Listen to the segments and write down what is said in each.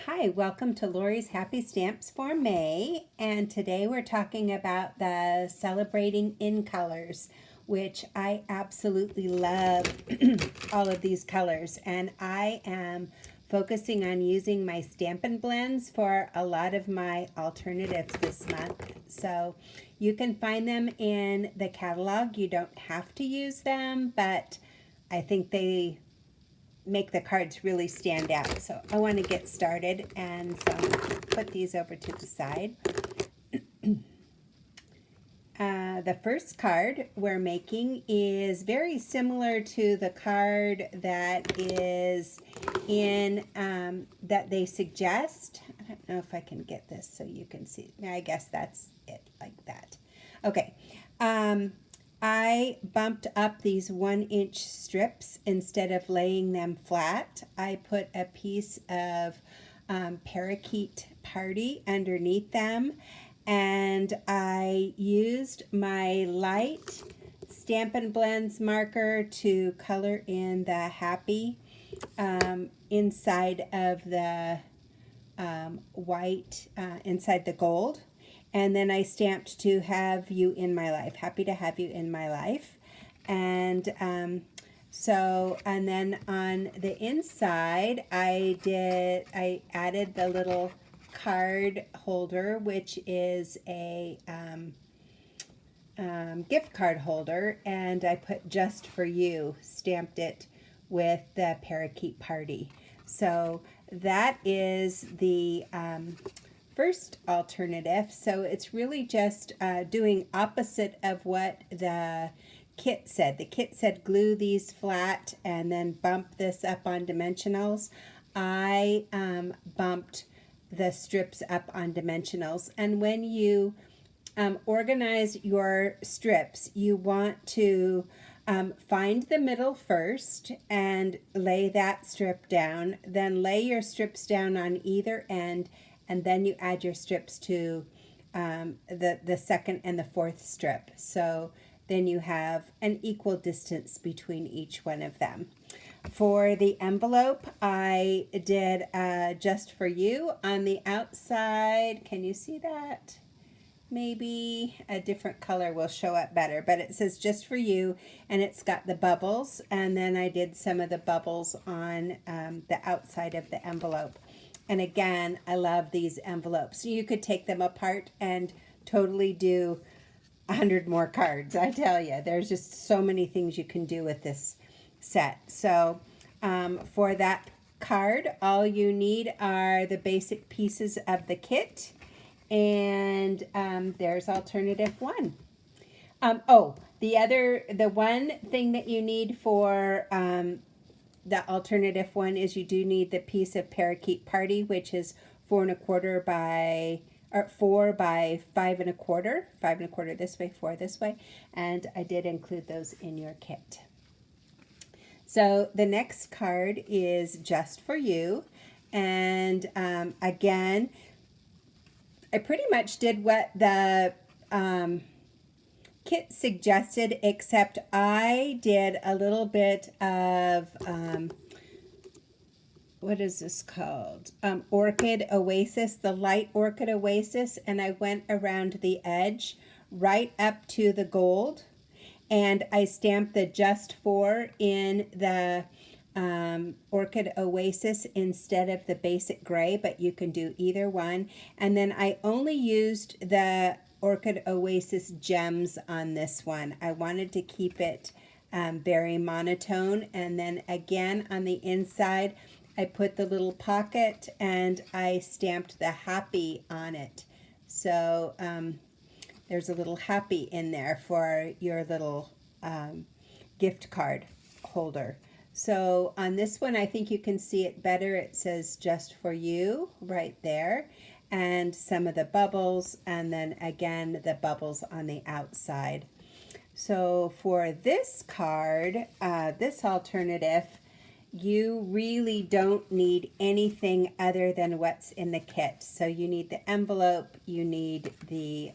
Hi, welcome to Lori's Happy Stamps for May, and today we're talking about the Celebrating in Colors, which I absolutely love all of these colors, and I am focusing on using my Stampin' Blends for a lot of my alternatives this month. So you can find them in the catalog. You don't have to use them, but I think they make the cards really stand out. So I want to get started, and so I'm going to put these over to the side. The first card we're making is very similar to the card that is in that they suggest. I don't know if I can get this so you can see. I guess that's it, like that. Okay. I bumped up these 1-inch strips instead of laying them flat. I put a piece of parakeet party underneath them, and I used my light Stampin' Blends marker to color in the happy inside of the white, inside the gold. And then I stamped to have you in my life, happy to have you in my life. And and then on the inside, I added the little card holder, which is a gift card holder, and I put just for you, stamped it with the parakeet party. So that is the first alternative. So it's really just doing opposite of what the kit said. The kit said glue these flat and then bump this up on dimensionals. I bumped the strips up on dimensionals. And when you organize your strips, you want to find the middle first and lay that strip down, then lay your strips down on either end, and then you add your strips to the second and the fourth strip. So then you have an equal distance between each one of them. For the envelope, I did just for you on the outside. Can you see that? Maybe a different color will show up better, but it says just for you, and it's got the bubbles, and then I did some of the bubbles on the outside of the envelope. And again, I love these envelopes. You could take them apart and totally do 100 more cards. I tell you, there's just so many things you can do with this set. So for that card, all you need are the basic pieces of the kit, and there's alternative one. The one thing that you need for the alternative one is you do need the piece of parakeet party, which is 4 1/4 by, or 4 by 5 1/4, 5 1/4 this way, 4 this way, and I did include those in your kit. So the next card is just for you, and again, I pretty much did what the kit suggested, except I did a little bit of, what is this called? Orchid Oasis, the light Orchid Oasis, and I went around the edge right up to the gold, and I stamped the just for in the Orchid Oasis instead of the basic gray, but you can do either one. And then I only used the Orchid Oasis gems on this one. I wanted to keep it very monotone. And then again on the inside, I put the little pocket and I stamped the happy on it. So there's a little happy in there for your little gift card holder. So on this one, I think you can see it better. It says just for you right there, and some of the bubbles, and then again the bubbles on the outside. So for this card, this alternative, you really don't need anything other than what's in the kit. So you need the envelope, you need the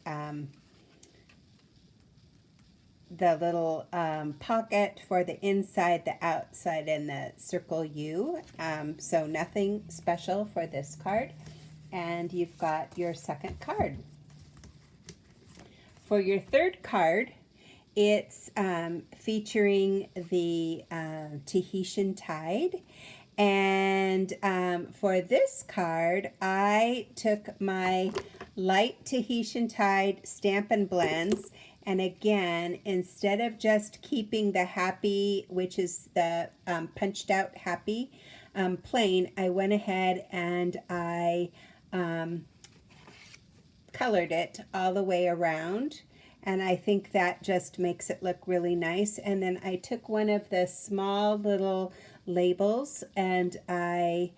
the little pocket for the inside, the outside, and the circle U. So nothing special for this card. And you've got your second card. For your third card, it's featuring the Tahitian Tide. And for this card, I took my light Tahitian Tide Stampin' Blends, and again, instead of just keeping the happy, which is the punched out happy plain, I went ahead and I colored it all the way around, and I think that just makes it look really nice. And then I took one of the small little labels and I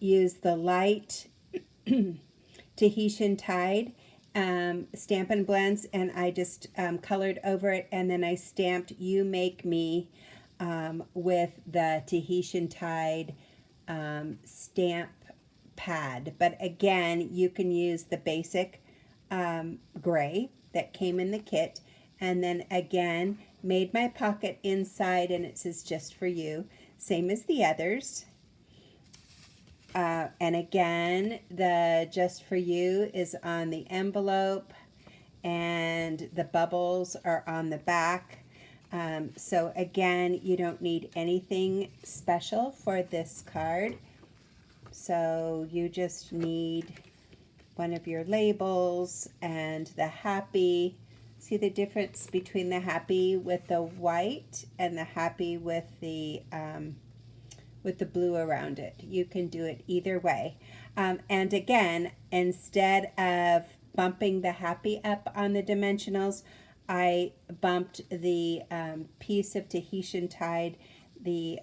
used the light Tahitian Tide Stampin' Blends, and I just colored over it, and then I stamped "You Make Me" with the Tahitian Tide stamp pad. But again, you can use the basic gray that came in the kit, and then again made my pocket inside, and it says "Just for You," same as the others. And again, the "Just for You" is on the envelope, and the bubbles are on the back. So again, you don't need anything special for this card. So you just need one of your labels and the happy. See the difference between the happy with the white and the happy with the blue around it. You can do it either way. And again, instead of bumping the happy up on the dimensionals, I bumped the piece of Tahitian Tide, the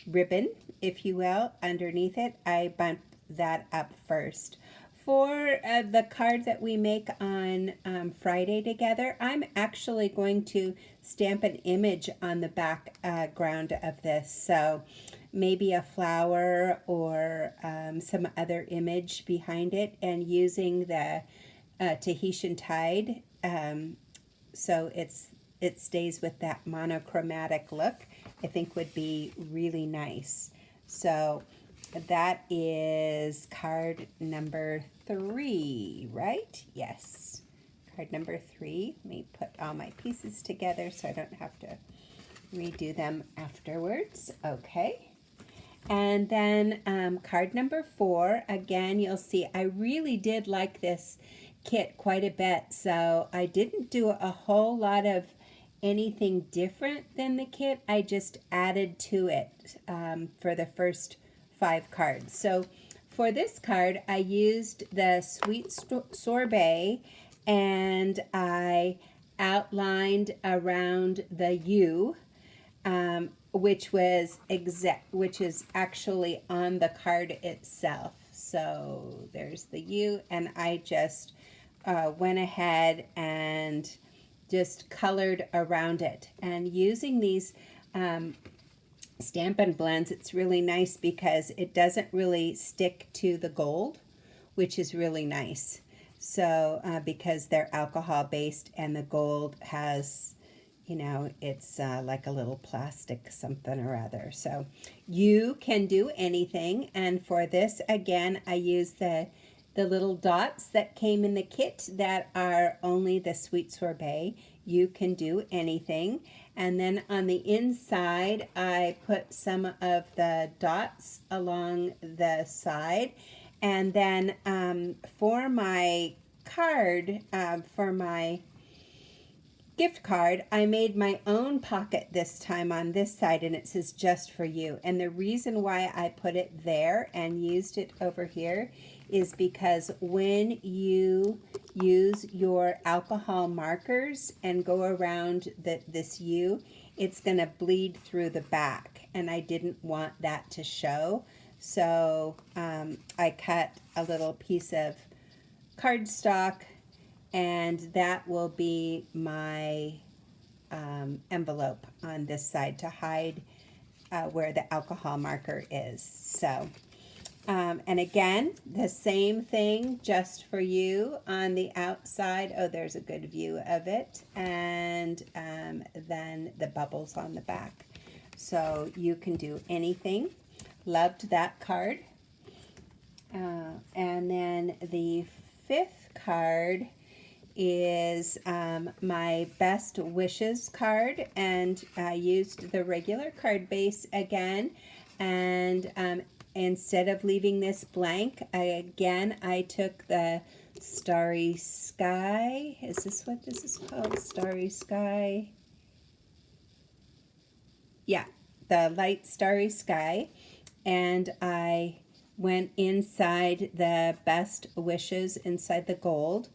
ribbon, if you will, underneath it. I bumped that up first. For the card that we make on Friday together, I'm actually going to stamp an image on the background of this. So maybe a flower or some other image behind it, and using the Tahitian Tide so it stays with that monochromatic look, I think would be really nice. So that is card number 3, right? Yes. Card number 3. Let me put all my pieces together so I don't have to redo them afterwards. Okay. And then card number 4, again, you'll see I really did like this kit quite a bit, so I didn't do a whole lot of anything different than the kit. I just added to it for the first 5 cards. So for this card, I used the Sweet Sorbet, and I outlined around the U, which is actually on the card itself. So there's the U, and I just went ahead and just colored around it. And using these Stampin' Blends, it's really nice because it doesn't really stick to the gold, which is really nice. So because they're alcohol based, and the gold has, you know, it's like a little plastic something or other. So you can do anything. And for this, again, I use the little dots that came in the kit that are only the Sweet Sorbet. You can do anything. And then on the inside, I put some of the dots along the side. And then for my card, for my gift card, I made my own pocket this time on this side, and it says "Just for You." And the reason why I put it there and used it over here is because when you use your alcohol markers and go around this U, it's going to bleed through the back, and I didn't want that to show. So I cut a little piece of cardstock, and that will be my envelope on this side to hide where the alcohol marker is. So And again, the same thing just for you on the outside. Oh, there's a good view of it. And then the bubbles on the back. So you can do anything. Loved that card. And then the fifth card is my best wishes card, and I used the regular card base again, and instead of leaving this blank, I took the Starry Sky. Is this what this is called? Starry Sky? Yeah, the light Starry Sky, and I went inside the best wishes inside the gold.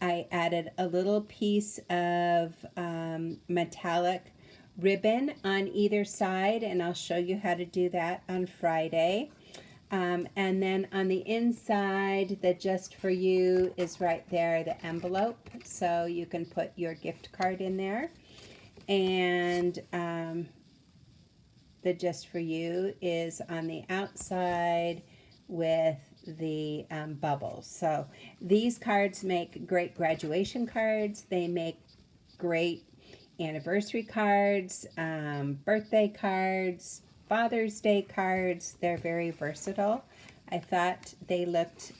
I added a little piece of metallic ribbon on either side, and I'll show you how to do that on Friday. And then on the inside, the Just For You is right there, the envelope, so you can put your gift card in there. And the Just For You is on the outside with the bubbles. So these cards make great graduation cards. They make great anniversary cards, birthday cards, Father's Day cards. They're very versatile. I thought they looked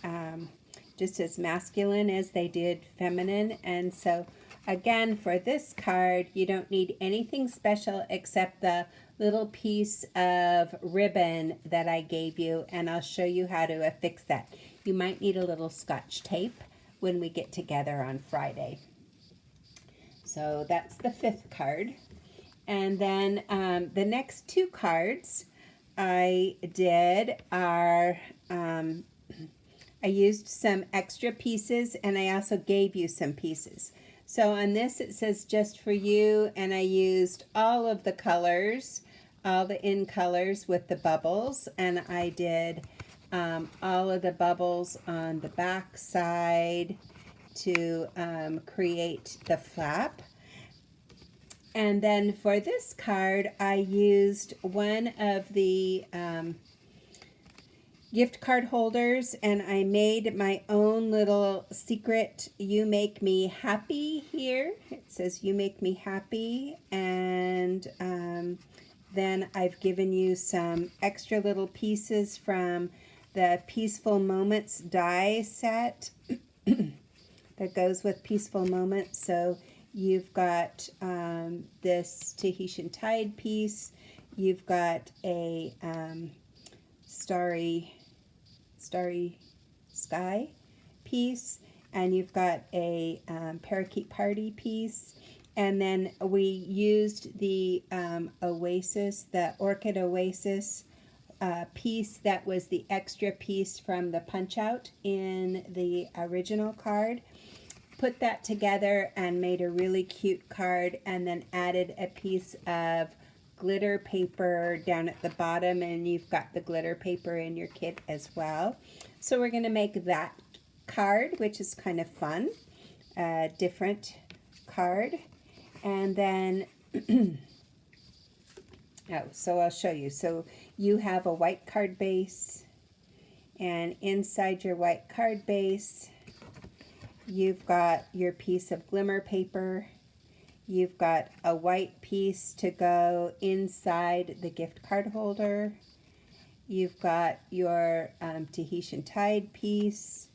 just as masculine as they did feminine. And so again, for this card, you don't need anything special except the little piece of ribbon that I gave you, and I'll show you how to affix that. You might need a little Scotch tape when we get together on Friday. So that's the fifth card. And then the next two cards I did are, I used some extra pieces, and I also gave you some pieces. So on this it says Just For You, and I used all of the colors, all the in colors with the bubbles, and I did all of the bubbles on the back side to create the flap. And then for this card, I used one of the gift card holders, and I made my own little secret You Make Me Happy here. It says You Make Me Happy, and then I've given you some extra little pieces from the Peaceful Moments die set that goes with Peaceful Moments. So you've got this Tahitian Tide piece, you've got a Starry Sky piece, and you've got a Parakeet Party piece, and then we used the Oasis, the Orchid Oasis piece that was the extra piece from the punch out in the original card. Put that together and made a really cute card, and then added a piece of glitter paper down at the bottom, and you've got the glitter paper in your kit as well. So we're going to make that card, which is kind of fun, a different card. And then so I'll show you. So you have a white card base, and inside your white card base you've got your piece of glimmer paper. You've got a white piece to go inside the gift card holder. You've got your Tahitian Tide piece,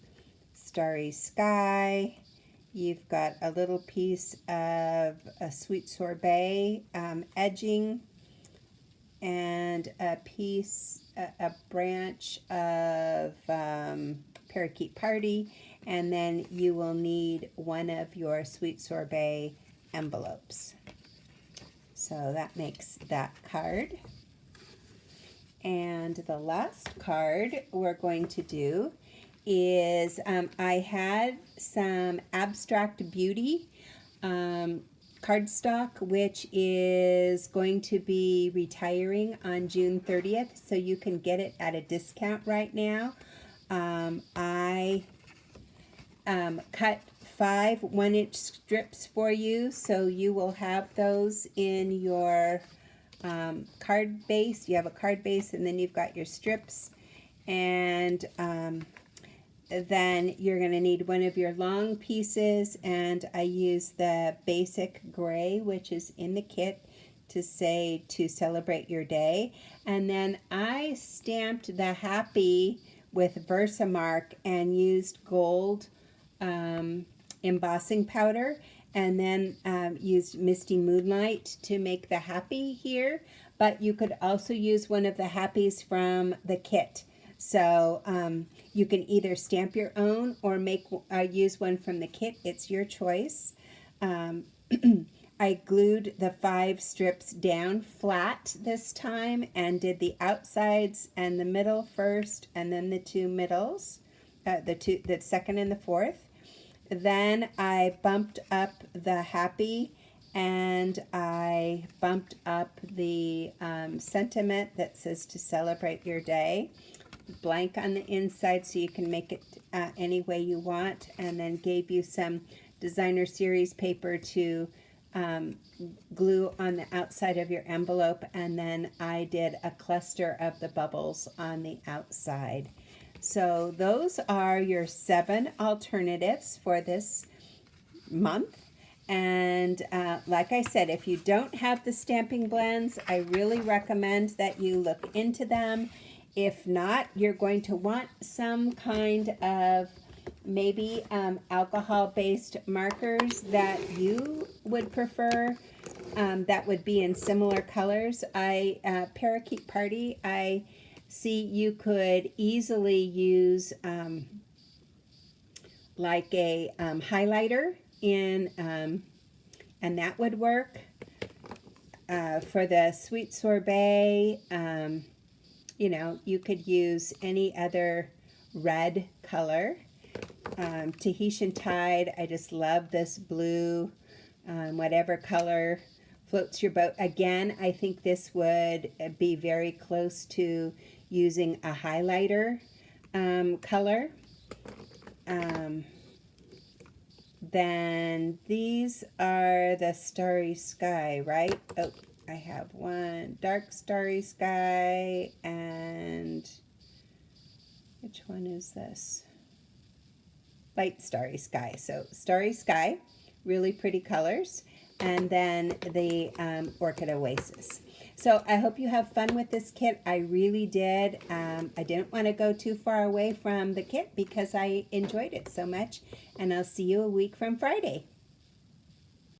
Starry Sky. You've got a little piece of a Sweet Sorbet edging, and a piece, a branch of Parakeet Party, and then you will need one of your Sweet Sorbet envelopes. So that makes that card. And the last card we're going to do is I had some Abstract Beauty cardstock, which is going to be retiring on June 30th, so you can get it at a discount right now. I cut 5 1-inch strips for you, so you will have those in your card base. You have a card base, and then you've got your strips, and then you're going to need one of your long pieces, and I use the basic gray, which is in the kit, to say to celebrate your day. And then I stamped the happy with Versamark and used gold embossing powder, and then used Misty Moonlight to make the happy here. But you could also use one of the happies from the kit. So you can either stamp your own or make use one from the kit. It's your choice. I glued the 5 strips down flat this time and did the outsides and the middle first, and then the 2 middles, the second and the fourth. Then I bumped up the happy, and I bumped up the sentiment that says to celebrate your day. Blank on the inside so you can make it any way you want, and then gave you some designer series paper to glue on the outside of your envelope, and then I did a cluster of the bubbles on the outside. So those are your 7 alternatives for this month. And like I said, if you don't have the stamping blends, I really recommend that you look into them. If not, you're going to want some kind of maybe alcohol-based markers that you would prefer, that would be in similar colors. Parakeet Party, I see you could easily use like a highlighter in, and that would work. For the Sweet Sorbet, you know, you could use any other red color. Tahitian Tide, I just love this blue, whatever color floats your boat. Again, I think this would be very close to using a highlighter color. Then these are the Starry Sky, right? Oh, I have one dark Starry Sky, and which one is this? Light Starry Sky. So Starry Sky, really pretty colors, and then the Orchid Oasis. So I hope you have fun with this kit. I really did. I didn't want to go too far away from the kit because I enjoyed it so much, and I'll see you a week from Friday.